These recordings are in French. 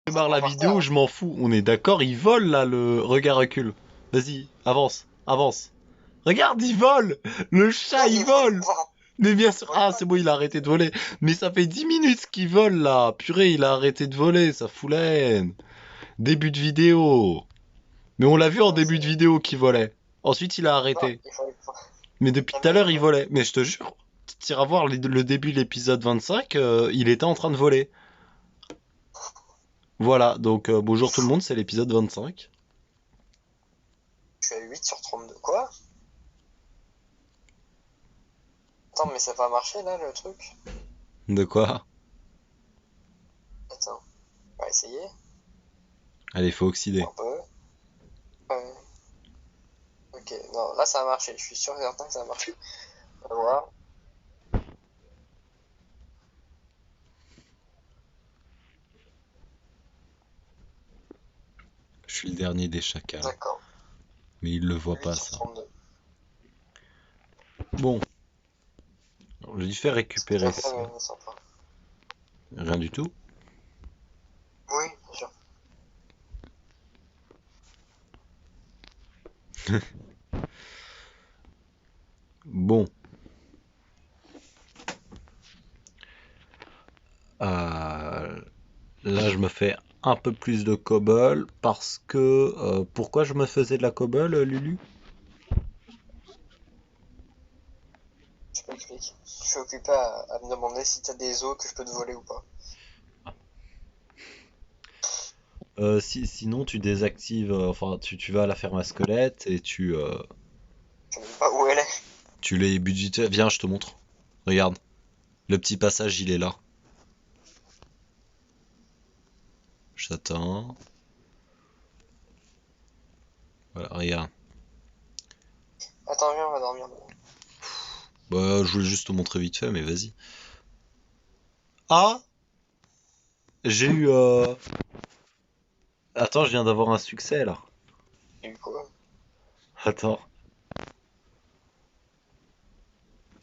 Démarre la par terre, vidéo, hein. je m'en fous. On est d'accord, il vole là, le regard recule. Vas-y, avance, avance. Regarde, il vole. Le chat, Non, il il vole vole. pas. Mais bien Il sûr. vole Ah, pas, c'est bon, lui. il a arrêté de voler. Mais ça fait 10 minutes qu'il vole là. Purée, il a arrêté de voler, ça fout la haine. Début de vidéo. Mais on l'a vu en Non, début de vidéo qu'il volait. Ensuite, il a non, arrêté. il vole pas. Mais depuis tout à Jamais il l'heure, il vole. volait. Mais je te jure, tu iras voir le début de l'épisode 25, il était en train de voler. Voilà, donc Il est bonjour tout le fou. monde, c'est l'épisode 25. Je suis à 8 sur 32. Quoi? Attends, mais ça va marcher là le truc? De quoi? Attends, on va essayer. Allez, faut oxyder. Un peu. Ouais. Ok, non, là ça a marché. Je suis sûr et certain que ça a marché. On va voir. Je suis le dernier des chacals. D'accord. Mais il le voit 8 pas, sur ça. 32. Bon, j'ai dû faire Ce que t'as récupérer fait, ça. mais sympa. Rien du tout. Oui, bien sûr. Bon, là je me fais un peu plus de cobble parce que... pourquoi je me faisais de la cobble, Lulu? Je m'explique. Je suis occupé à me demander si t'as des os que je peux te voler ou pas. Sinon tu désactives... enfin, tu vas à la ferme à squelette et Je sais même pas où elle est. tu les budgétes. Viens, je te montre. Regarde, le petit passage, il est là. J'attends. Voilà, regarde. Attends, viens, on va dormir. Bah, je voulais juste te montrer vite fait, mais vas-y. Ah! J'ai eu... Attends, je viens d'avoir un succès, là. Et du coup, Attends.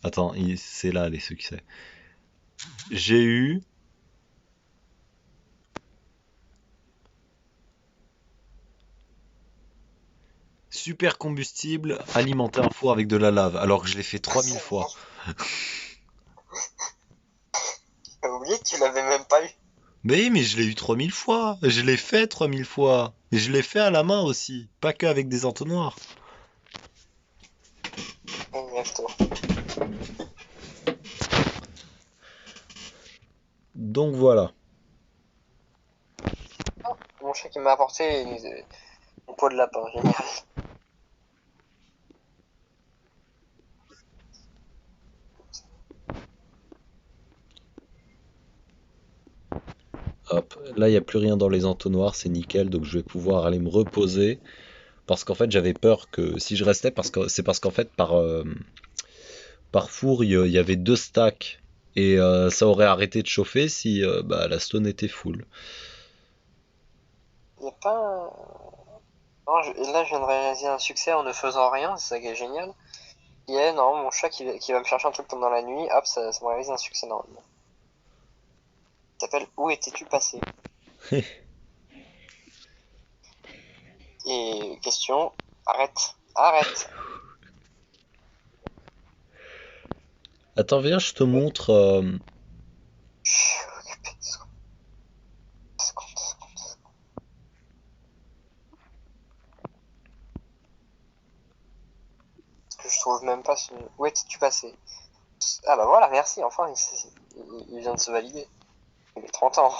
Attends, c'est là, les succès. J'ai eu... Super combustible, alimenter un four avec de la lave, alors que je l'ai fait 3000 c'est bon. fois. T'as oublié que tu l'avais même pas eu. Mais je l'ai eu 3000 fois. Je l'ai fait 3000 fois. Et je l'ai fait à la main aussi. Pas que avec des entonnoirs. Lève-toi. Donc voilà. Mon chat qui m'a apporté une peau de lapin, génial. Hop. Là, il n'y a plus rien dans les entonnoirs. C'est nickel. Donc je vais pouvoir aller me reposer. Parce qu'en fait, j'avais peur que si je restais, parce qu'en fait, par four, il y avait deux stacks. Et ça aurait arrêté de chauffer si bah, la stone était full. Y a pas un... Non, là, je viens de réaliser un succès en ne faisant rien, c'est ça qui est génial. Il y a, non, mon chat qui va me chercher un truc pendant la nuit, hop, ça me réalise un succès normalement. Il s'appelle Où étais-tu passé? Et question, arrête, arrête. Attends, viens, je te montre. Chut, occupé, 2 secondes, 2 secondes, 2 secondes. Parce que je trouve même pas ce... Où étais-tu passé? Ah bah voilà, merci, enfin, il vient de se valider. Il est 30 ans.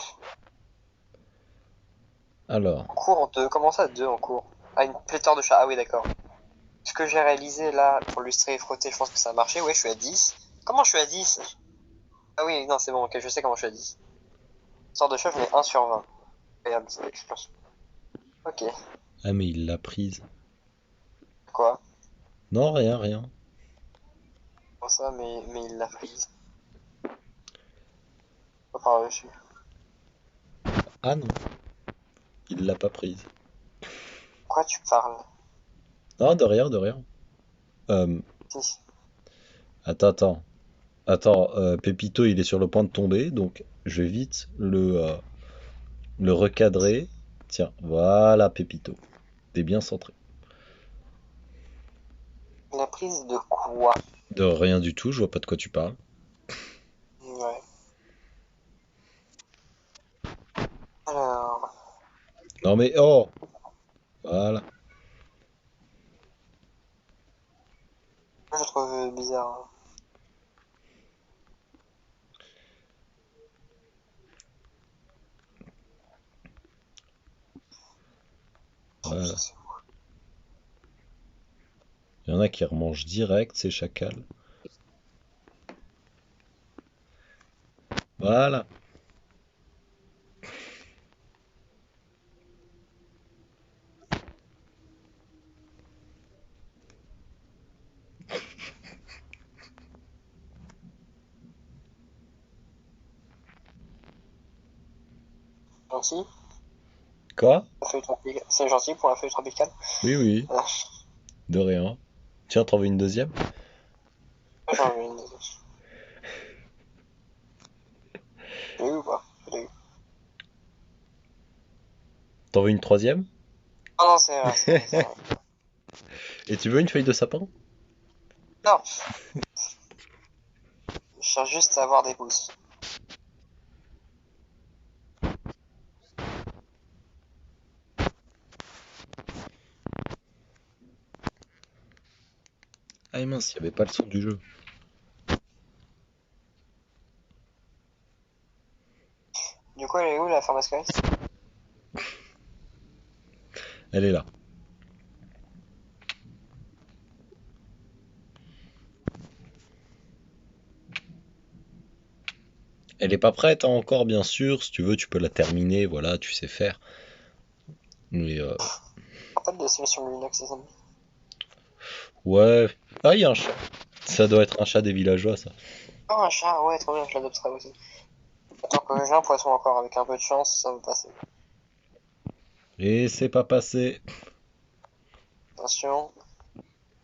Alors. En cours 2, comment ça 2 en cours? Ah, une pléthore de chats, ah oui d'accord. Ce que j'ai réalisé là, pour lustrer et frotter, je pense que ça a marché, ouais, je suis à 10. Comment je suis à 10? Ah oui, non, c'est bon, ok, je sais comment je suis à 10. Sort de chat, je mets 1 sur 20. Incroyable, c'est l'explosion. Ok, Ah, mais il l'a prise. quoi? Non, rien, rien. Pour ça, mais il l'a prise. Pas par-dessus. Ah non, il l'a pas prise. Quoi tu parles? Non, de rien, de rien. Euh, Si. attends. Attends, Pépito, il est sur le point de tomber, donc je vais vite Le recadrer. Tiens, voilà, Pépito. T'es bien centré. La prise de quoi? De rien du tout, je vois pas de quoi tu parles. Ouais. Alors, Non mais oh! Voilà. moi, je trouve bizarre. Voilà. Il y en a qui remangent direct, ces chacals. Voilà. Gentil. Quoi? La feuille tropicale. C'est gentil pour la feuille tropicale. Oui, oui, Euh, de rien. Tiens, t'en veux une deuxième? J'en ai une. Tu l'as eu ou pas? Je l'ai eu. T'en veux une troisième? Ah non, c'est vrai, c'est vrai, c'est vrai. Et tu veux une feuille de sapin? Non, je cherche juste à avoir des pouces. Ah mince, il n'y avait pas le son du jeu. Du coup, elle est où la ferme à squelette? Elle est là. Elle est pas prête hein, encore, bien sûr. Si tu veux, tu peux la terminer. Voilà, tu sais faire. Mais Pas de simulation de Linux, c'est ça. ouais. Ah, il y a un chat. Ça doit être un chat des villageois, ça. Oh, un chat, ouais, trop bien, je l'adopterai aussi. Attends que j'ai un poisson encore, avec un peu de chance, ça va passer. Et c'est pas passé. Attention.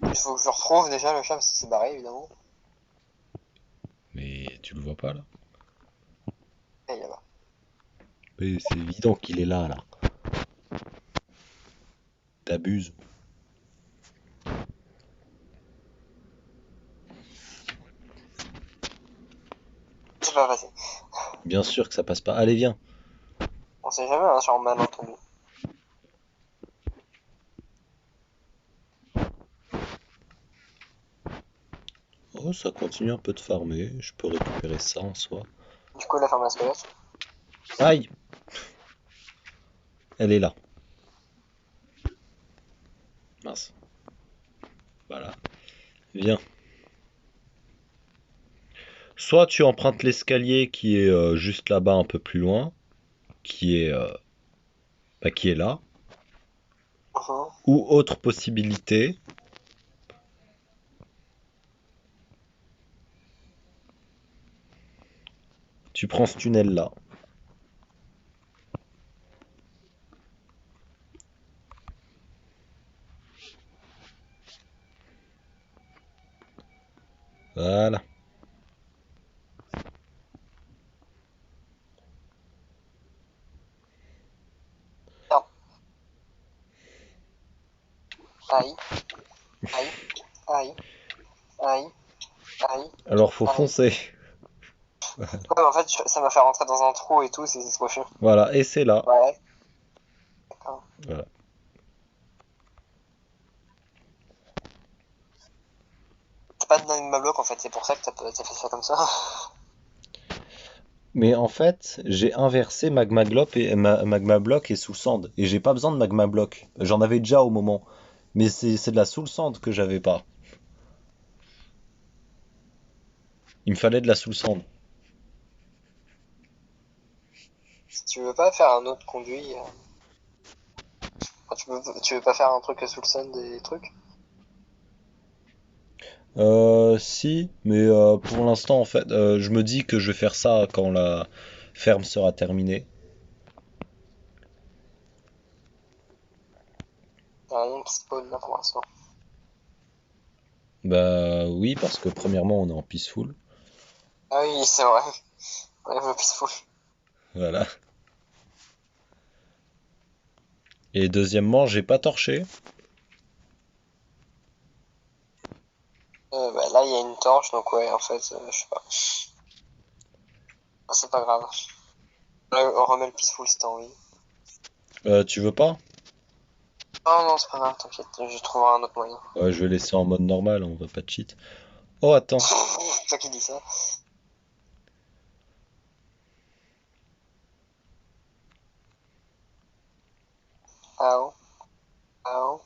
Il faut que je retrouve déjà le chat parce qu'il s'est barré, évidemment. Mais tu le vois pas là? Et il est là-bas. Mais c'est évident qu'il est là, là. T'abuses. C'est pas passé. Bien sûr que ça passe pas. Allez, viens. On sait jamais, hein, sur un malentendu. Oh, ça continue un peu de farmer. Je peux récupérer ça en soi. Du coup, la ferme à squelette. Aïe! Elle est là. Mince. Voilà. Viens. Soit tu empruntes l'escalier qui est juste là-bas un peu plus loin, qui est là, Mhm. ou autre possibilité, tu prends ce tunnel-là. Voilà. Merde. Aïe, aïe, aïe, aïe, aïe, Alors faut aïe. foncer. Ouais, mais en fait, ça m'a fait rentrer dans un trou et tout, c'est trop chiant. Voilà, et c'est là. Ouais, d'accord. Voilà. C'est pas de magma block en fait, c'est pour ça que t'as fait ça comme ça. Mais en fait, j'ai inversé Magma Block et Soul Sand. Et j'ai pas besoin de Magma Block. J'en avais déjà au moment. Mais c'est de la Soul Sand que j'avais pas. Il me fallait de la Soul Sand. Si tu veux pas faire un autre conduit, enfin, tu veux pas faire un truc sous le sun des trucs? Si, mais pour l'instant, en fait, je me dis que je vais faire ça quand la ferme sera terminée. T'as rien qui spawn là pour l'instant. Bah oui, parce que premièrement, on est en peaceful. Ah oui, c'est vrai. Ouais, le peaceful. Voilà. Et deuxièmement, j'ai pas torché. Bah, là, il y a une torche, donc ouais, en fait, je sais pas. Ah, c'est pas grave. Là, on remet le peaceful si t'as envie. Tu veux pas? Non, non, c'est pas grave, t'inquiète, je trouverai un autre moyen. Ouais, je vais laisser en mode normal, on va pas de cheat. Oh, attends. C'est toi qui dis ça. Ah, ah,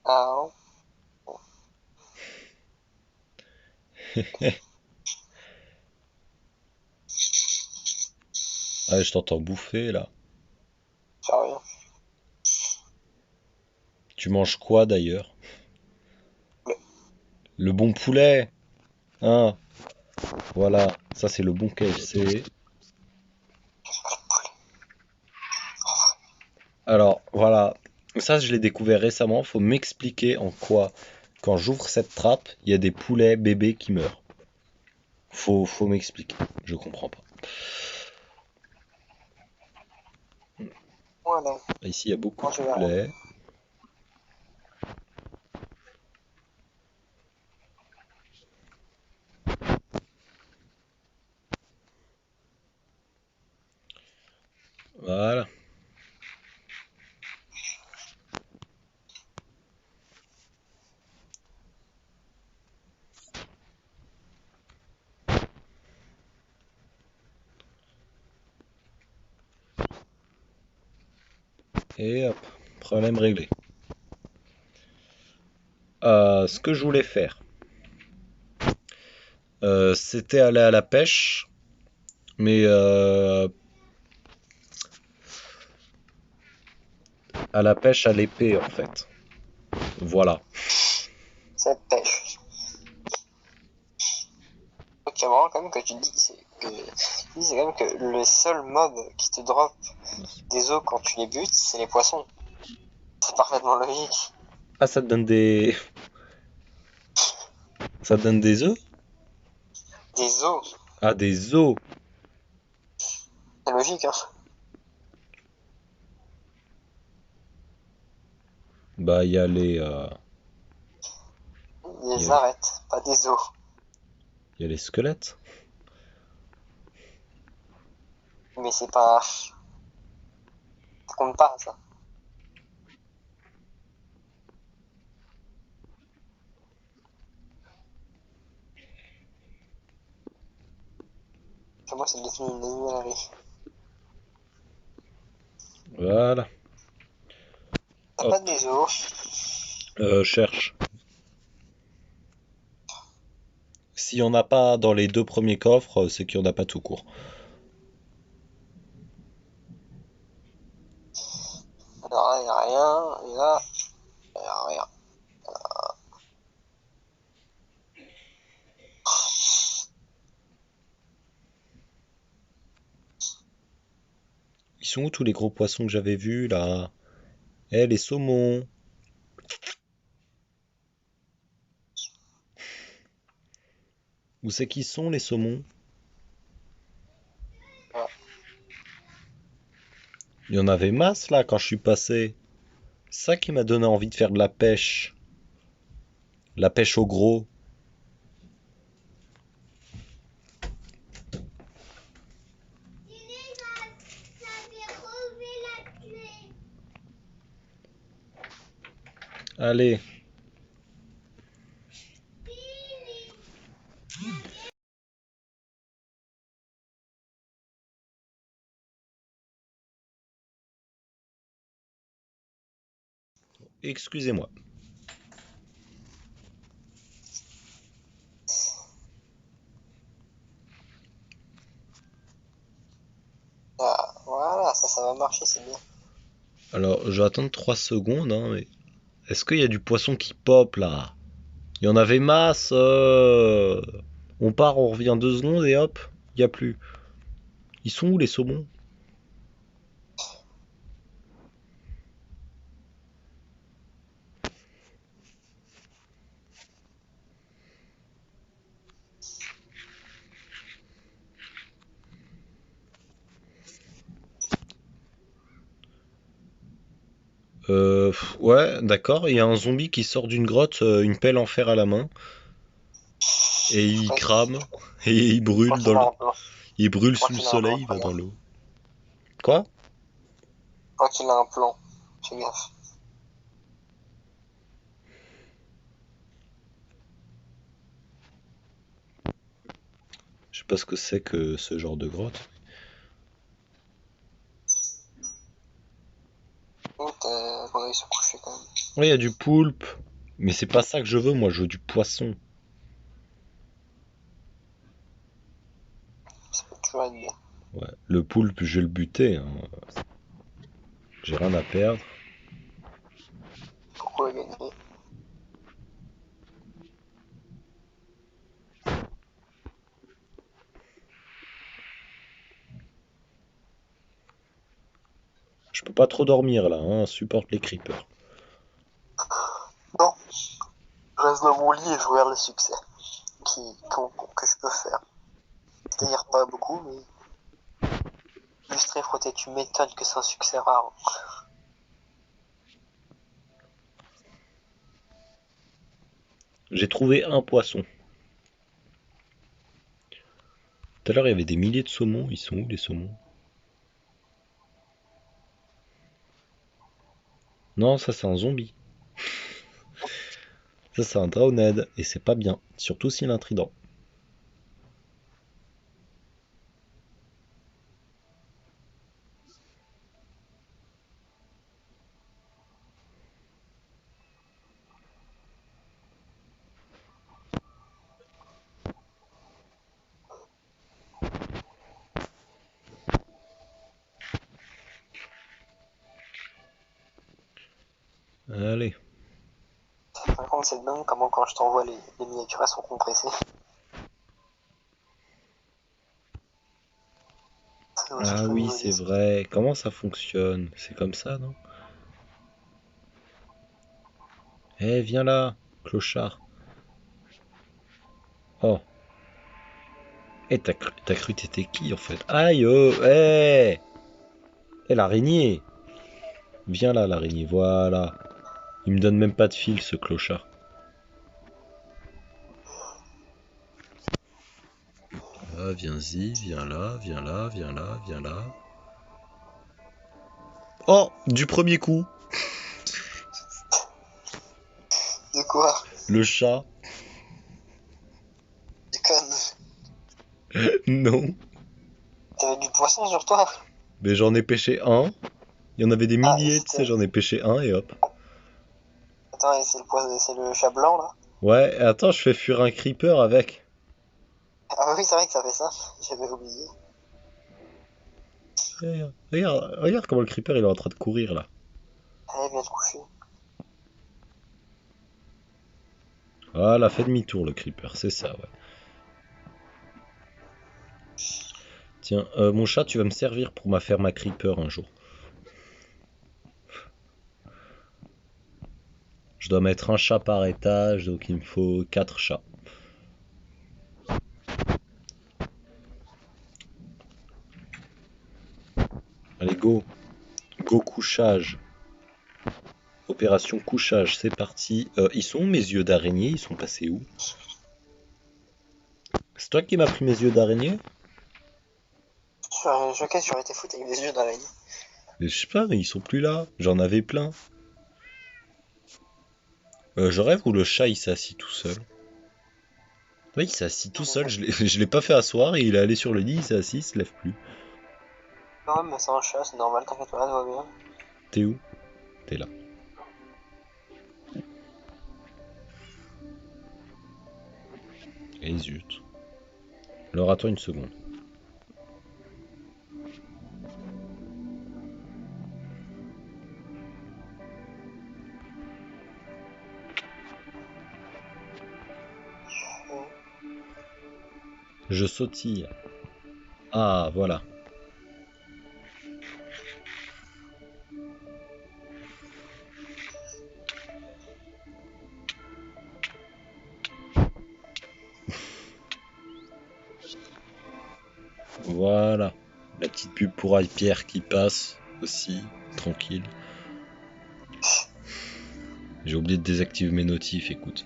ah. Ah, je t'entends bouffer là. Ça revient. Tu manges quoi d'ailleurs? Le bon poulet! Hein? Voilà, ça c'est le bon KFC. Alors, voilà. Ça, je l'ai découvert récemment. Faut m'expliquer en quoi, quand j'ouvre cette trappe, il y a des poulets bébés qui meurent. Faut m'expliquer. Je comprends pas. Voilà. Ici, il y a beaucoup Moi, de je vais rien. poulets. Voilà. Et hop, problème réglé. Ce que je voulais faire, c'était aller à la pêche, mais à la pêche à l'épée en fait. Voilà. Ça pêche. Ok, c'est marrant quand même que tu dis c'est quand même que le seul mob qui te drop des os quand tu les butes, c'est les poissons. C'est parfaitement logique. Ah, ça te donne des... Ça te donne des œufs? Des os, Ah, des os. c'est logique, hein. Bah, il y a les... il y Des a, arêtes, pas des os. il y a les squelettes. Mais c'est pas. Ça compte pas, ça. Pour moi, c'est devenu une animalerie. Voilà. T'as Hop. pas des os. Cherche. S'il n'y en a pas dans les deux premiers coffres, c'est qu'il n'y en a pas tout court. Alors là, y a rien. Et là, y a rien. Ils sont où tous les gros poissons que j'avais vus là? Eh, les saumons. Où c'est qu'ils sont les saumons? Voilà. Il y en avait masse là quand je suis passé. C'est ça qui m'a donné envie de faire de la pêche. La pêche au gros. Allez. Excusez-moi. Ah, voilà, ça va marcher, c'est bien. Alors, je vais attendre 3 secondes, hein, mais... Est-ce qu'il y a du poisson qui pop là? Il y en avait masse. On part, on revient 2 secondes et hop, il n'y a plus. Ils sont où les saumons? Ouais, d'accord. Il y a un zombie qui sort d'une grotte, une pelle en fer à la main, et Je il crois, crame, et il je crois brûle qu'il a un plan. il brûle Je crois sous le qu'il a un plan soleil, il va dans incroyable. l'eau. Quoi? Je crois qu'il a un plan. Fais gaffe. Je sais pas ce que c'est que ce genre de grotte. Faudrait se coucher quand même. Ouais, il y a du poulpe, mais c'est pas ça que je veux, moi je veux du poisson. Ça peut toujours être bien. Ouais, le poulpe, je vais le buter, hein. J'ai rien à perdre. Pourquoi gagner? Je peux pas trop dormir là, hein, supporte les creepers. Non, je reste dans mon lit et je regarde le succès que je peux faire. C'est-à-dire pas beaucoup, mais illustrer, frotter, tu m'étonnes que c'est un succès rare. J'ai trouvé un poisson. Tout à l'heure il y avait des milliers de saumons, ils sont où les saumons? Non, ça c'est un zombie. Ça c'est un drowned, et c'est pas bien, surtout s'il a un trident. Allez. Par contre, c'est dingue comment quand je t'envoie les miniatures, elles sont compressées. Ça aussi, je Ah peux oui, vous le c'est dire. vrai. Comment ça fonctionne? C'est comme ça, non? Eh, viens là, clochard. Oh. Eh, t'as cru t'étais qui en fait? Aïe, oh, eh! Eh, l'araignée! Viens là, l'araignée, voilà. Il me donne même pas de fil, ce clochard. Ah, viens-y, viens là, viens là, viens là, viens là. Oh, du premier coup, De quoi? le chat. Déconne. Non. T'avais du poisson sur toi? Mais j'en ai pêché un. Il y en avait des Ah, et milliers, tu sais, c'était. j'en ai pêché un et hop. Attends, et c'est le poisson, c'est le chat blanc là? Ouais, attends, je fais fuir un creeper avec. Ah oui, c'est vrai que ça fait ça. J'avais oublié. Regarde, regarde, regarde comment le creeper il est en train de courir là. Allez, viens te coucher. Voilà, fait demi-tour le creeper, c'est ça, ouais. Tiens, mon chat, tu vas me servir pour ma ferme à creeper un jour. Je dois mettre un chat par étage, donc il me faut 4 chats. Allez, go. Go couchage. Opération couchage, c'est parti. Ils sont où mes yeux d'araignée? Ils sont passés où? C'est toi qui m'as pris mes yeux d'araignée? Ok, j'aurais été foutu avec des yeux d'araignée. Mais je sais pas, mais ils sont plus là. J'en avais plein. Je rêve où le chat il s'est assis tout seul. Oui, il s'est assis tout seul. Je l'ai pas fait asseoir et il est allé sur le lit, il s'est assis, il se lève plus. Non, mais c'est un chat, c'est normal, t'inquiète pas, ça va bien. T'es où? T'es là. Et zut. Alors attends une seconde. Je sautille. Ah, voilà. Voilà. La petite pub pour Pierre qui passe aussi. Tranquille. J'ai oublié de désactiver mes notifs, écoute.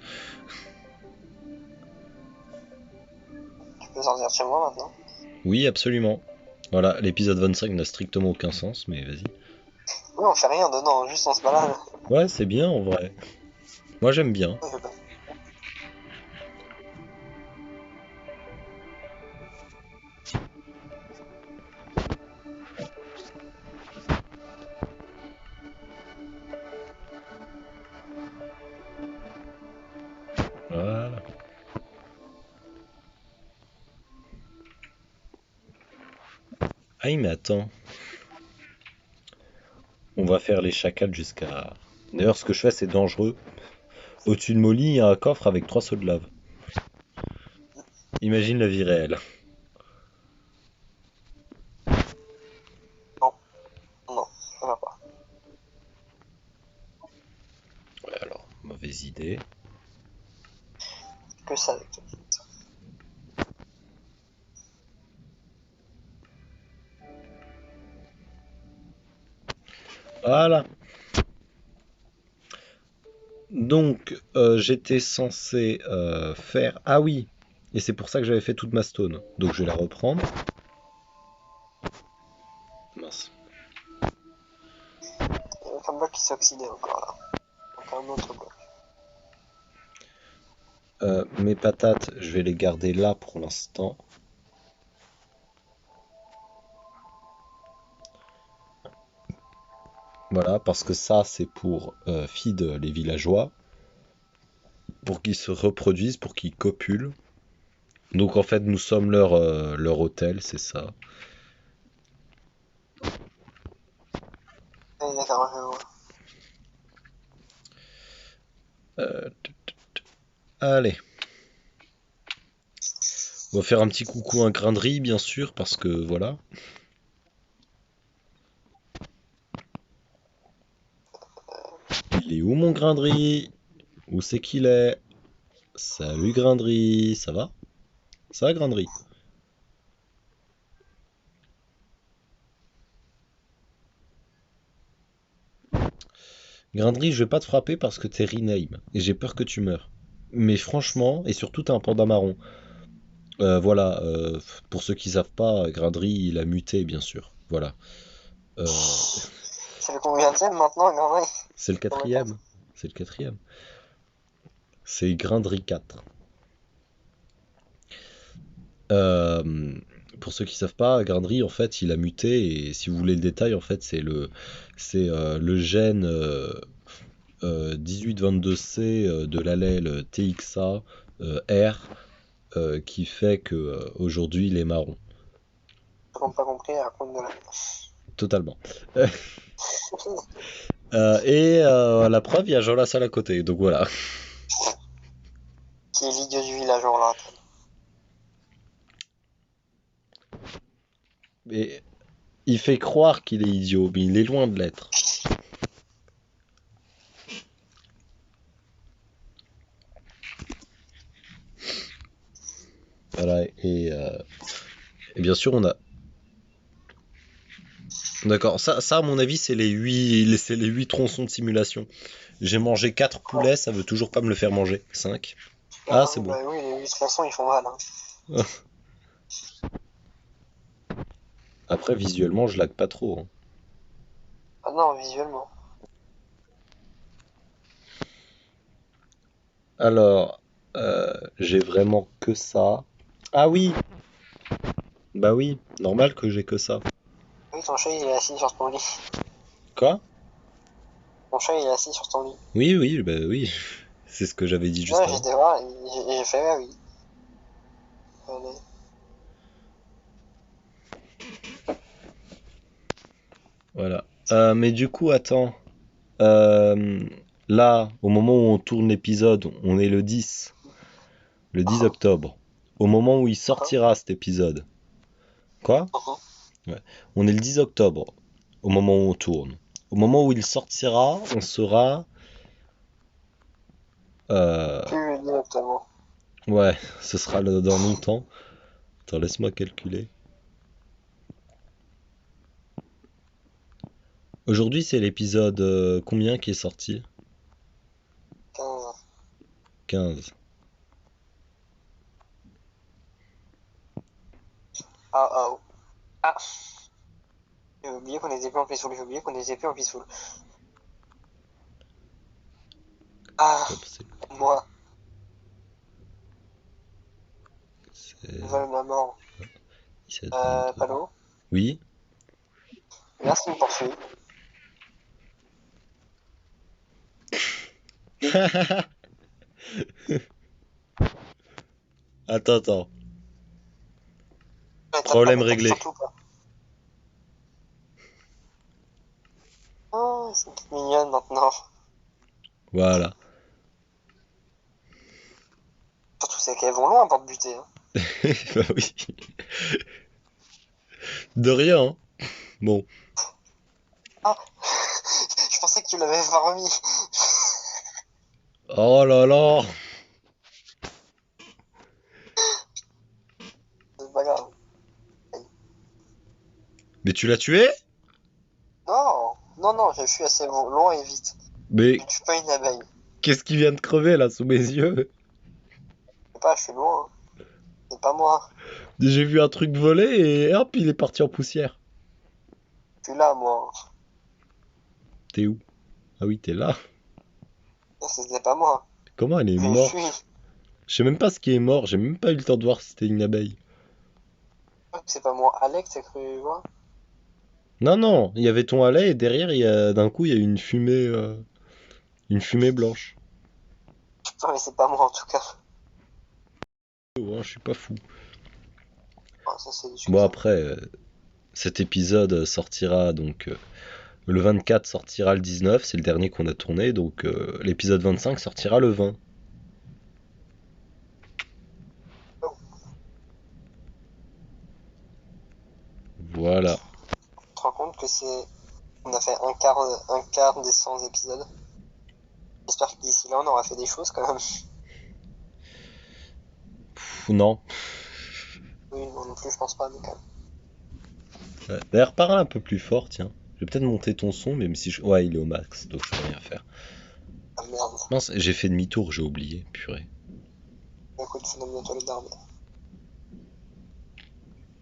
Tu peux sortir de chez moi maintenant. Oui, absolument. Voilà, l'épisode 25 n'a strictement aucun sens, mais vas-y. Oui, on fait rien dedans, juste on se balade. Ouais, c'est bien en vrai. Moi j'aime bien. Voilà. Ah mais attends. On va faire les chacals jusqu'à... D'ailleurs, ce que je fais, c'est dangereux. Au-dessus de mon lit, il y a un coffre avec 3 seaux de lave. Imagine la vie réelle. Non, non, ça va pas. Ouais, alors, mauvaise idée. Que ça avec toi. Voilà. Donc, j'étais censé faire... Ah oui. Et c'est pour ça que j'avais fait toute ma stone. Donc, je vais la reprendre. Mince. Il y a un bloc qui s'est oxydé encore là. Donc un autre bloc. Mes patates, je vais les garder là pour l'instant. Voilà, parce que ça, c'est pour feed les villageois. Pour qu'ils se reproduisent, pour qu'ils copulent. Donc en fait, nous sommes leur hôtel, c'est ça. Oui, d'accord, je vois. Allez. On va faire un petit coucou à un grain de riz, bien sûr, parce que voilà. Il est où mon grain de riz? Où c'est qu'il est? Salut grain de riz, ça va? Ça va grain de riz? Grain de riz, je vais pas te frapper parce que t'es rename et j'ai peur que tu meurs. Mais franchement, et surtout t'es un panda marron. Voilà, pour ceux qui savent pas, grain de riz, il a muté, bien sûr. Voilà. Euh, C'est le combienième maintenant, Gandry? c'est le quatrième. C'est le quatrième. C'est grain de riz 4. Euh, pour ceux qui savent pas, Grindry, en fait, il a muté et si vous voulez le détail, en fait, c'est le gène 1822C de l'allèle TXA R qui fait que aujourd'hui il est marron. Ceux qui n'ont pas compris, raconte de la... Totalement. Et la preuve, il y a Jean Lassalle à côté, donc voilà. Qui est l'idiot du village en là. Mais il fait croire qu'il est idiot, mais il est loin de l'être. Voilà, et bien sûr, on a. D'accord, ça à mon avis, c'est les huit tronçons de simulation. J'ai mangé 4 poulets, ça veut toujours pas me le faire manger. 5. Ah, c'est bon. Bah oui, les 8 tronçons ils font mal. Hein. Après, visuellement, je lag pas trop, hein. Ah non, visuellement. Alors, j'ai vraiment que ça. Ah oui, bah oui, normal que j'ai que ça. Oui, ton chat il est assis sur ton lit. Quoi? Ton chat il est assis sur ton lit. Oui, oui, bah oui. C'est ce que j'avais dit juste Ouais, avant. j'étais voir et j'ai fait ouais, oui. Allez. Voilà. Mais du coup, attends. Euh, Là, au moment où on tourne l'épisode, on est le 10 octobre. Au moment où il sortira cet épisode. Quoi? Ouais. On est le 10 octobre, au moment où on tourne. Au moment où il sortira, on sera... euh, Plus directement. Ouais, ce sera dans longtemps. Attends, laisse-moi calculer. Aujourd'hui, c'est l'épisode combien qui est sorti? 15. 15. Ah, ah, oh. Ah, j'ai oublié qu'on était plus en Peaceful, j'ai oublié qu'on était plus en Peaceful. Ah, Hop, c'est moi, c'est vol ma mort. 17, 22. Palo, Oui? merci de me poursuivre. Attends, attends. Problème T'attaques réglé. surtout pas. Oh, c'est toute mignonne maintenant. Voilà. Surtout c'est qu'elles vont loin pour te buter. Hein. Bah oui. De rien, hein. Bon. Ah, je pensais que tu l'avais pas remis. Oh là là. C'est pas grave. Mais tu l'as tué? Non, non, non, je suis assez loin et vite. Mais Je tue pas une abeille. qu'est-ce qui vient de crever là sous mes yeux? Je sais pas, je suis loin. C'est pas moi. J'ai vu un truc voler et hop, il est parti en poussière. Je suis là, moi. T'es où? Ah oui, t'es là. Non, c'était pas moi. Comment elle est Je suis. morte? Je sais même pas ce qui est mort, j'ai même pas eu le temps de voir si c'était une abeille. C'est pas moi. Alex, t'as cru voir? Non, non, il y avait ton halais et derrière, d'un coup, il y a eu une fumée blanche. Non, mais c'est pas moi en tout cas. Oh, hein, je suis pas fou. Ah, ça, c'est Bon, discutable. après, cet épisode sortira donc le 24 sortira le 19, c'est le dernier qu'on a tourné, donc l'épisode 25 sortira le 20. Oh, Voilà. tu te rends compte que c'est. On a fait un quart des 100 épisodes. J'espère que d'ici là, on aura fait des choses quand même. Pff, non. Oui, moi non plus, je pense pas, mais quand même. Ouais. D'ailleurs, parle un peu plus fort, tiens. Je vais peut-être monter ton son, même si je... Ouais, il est au max, donc je peux rien faire. Ah merde. Mince, j'ai fait demi-tour, j'ai oublié, purée. Écoute, faut nommer toilette d'arbre.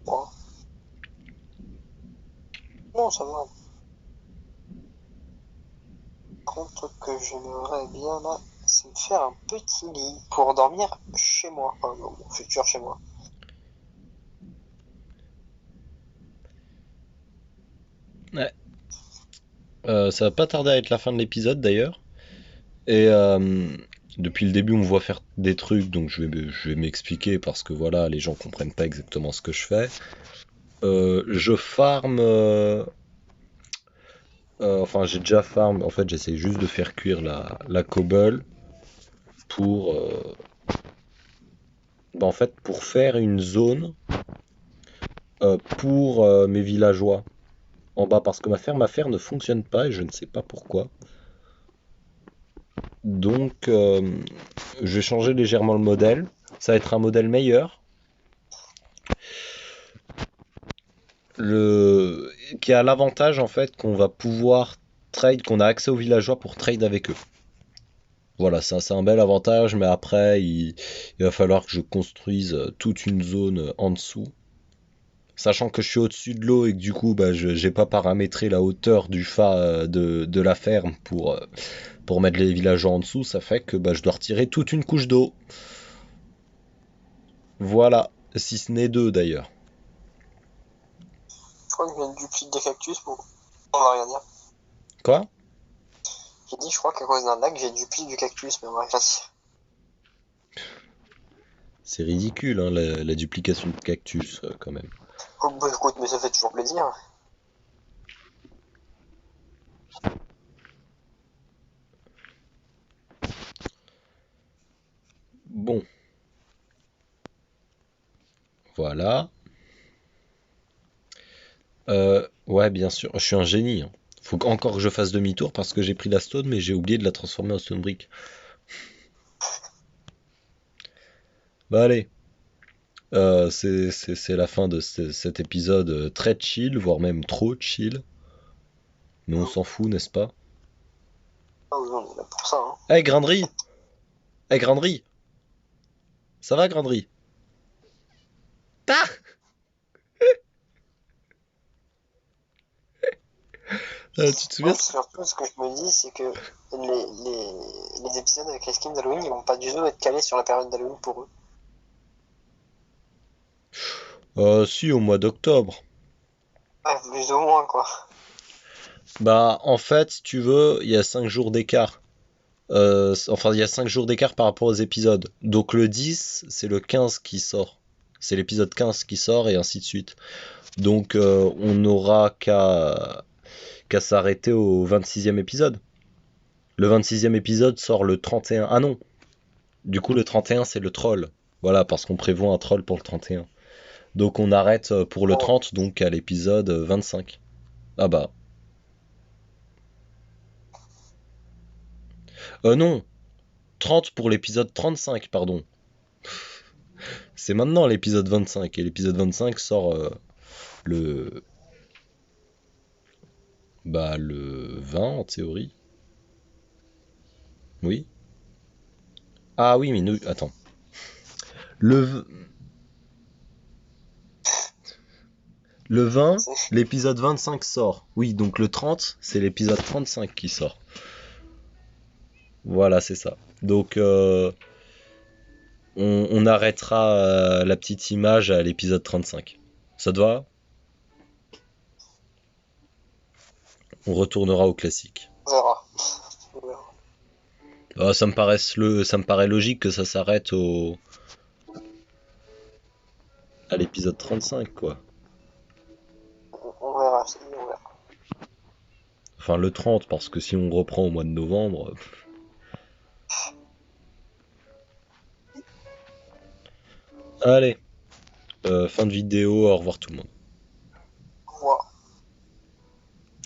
Bon. Non, ça va. Par contre, truc que j'aimerais bien là, c'est me faire un petit lit pour dormir chez moi. Enfin, dans mon futur chez moi. Ouais. Ça va pas tarder à être la fin de l'épisode d'ailleurs. Et depuis le début, on me voit faire des trucs, donc je vais m'expliquer parce que voilà, les gens comprennent pas exactement ce que je fais. Je farm, enfin j'ai déjà farm, en fait j'essaie juste de faire cuire la cobble pour, bah, en fait pour faire une zone pour mes villageois en bas parce que ma ferme à fer ne fonctionne pas et je ne sais pas pourquoi. Donc je vais changer légèrement le modèle. Ça va être un modèle meilleur. Le... Qui a l'avantage en fait qu'on va pouvoir trade, qu'on a accès aux villageois pour trade avec eux. Voilà, ça c'est un bel avantage, mais après il va falloir que je construise toute une zone en dessous. Sachant que je suis au-dessus de l'eau et que du coup bah, je j'ai pas paramétré la hauteur du fa de la ferme pour mettre les villageois en dessous, ça fait que bah, je dois retirer toute une couche d'eau. Voilà, si ce n'est deux d'ailleurs. Je crois que je viens de dupliquer des cactus pour. On va rien dire. Quoi? J'ai dit, je crois qu'à cause d'un lac, j'ai dupliqué du cactus, mais on va rien dire. C'est ridicule hein, la duplication de cactus quand même. Oh, bah écoute, mais ça fait toujours plaisir. Bon, voilà. Ouais, bien sûr. Je suis un génie, hein. Faut encore que je fasse demi-tour parce que j'ai pris la stone, mais j'ai oublié de la transformer en stone brick. Bah allez, c'est la fin de cet épisode très chill, voire même trop chill. Mais on s'en fout, n'est-ce pas? Ah oui, on est là pour ça, hein. Eh, Grainerie! Eh, Grainerie! Ça va, Grainerie? Ah! Tu te souviens? Moi, surtout, ce que je me dis, c'est que les épisodes avec les skins d'Halloween, ils vont pas du tout être calés sur la période d'Halloween pour eux. Si, au mois d'octobre. Ouais, plus ou moins, quoi. Bah, en fait, si tu veux, il y a 5 jours d'écart. Enfin, il y a 5 jours d'écart par rapport aux épisodes. Donc le 10, c'est le 15 qui sort. C'est l'épisode 15 qui sort et ainsi de suite. Donc on n'aura qu'à s'arrêter au 26e épisode. Le 26e épisode sort le 31. Ah non, du coup le 31 c'est le troll. Voilà, parce qu'on prévoit un troll pour le 31. Donc on arrête pour le Bon, 30, donc à l'épisode 25. Ah bah. Non, 30 pour l'épisode 35, pardon. C'est maintenant l'épisode 25, et l'épisode 25 sort le... Bah le 20 en théorie. Oui. Ah oui, mais nous... Attends. Le, le 20, c'est- l'épisode 25 sort. Oui, donc le 30, c'est l'épisode 35 qui sort. Voilà, c'est ça. Donc on arrêtera la petite image à l'épisode 35. Ça te va? On retournera au classique. on verra. On verra. Ça me paraît logique que ça s'arrête à l'épisode 35, quoi. On verra, je te dis, on verra. Enfin, le 30, parce que si on reprend au mois de novembre... Allez, fin de vidéo, au revoir tout le monde.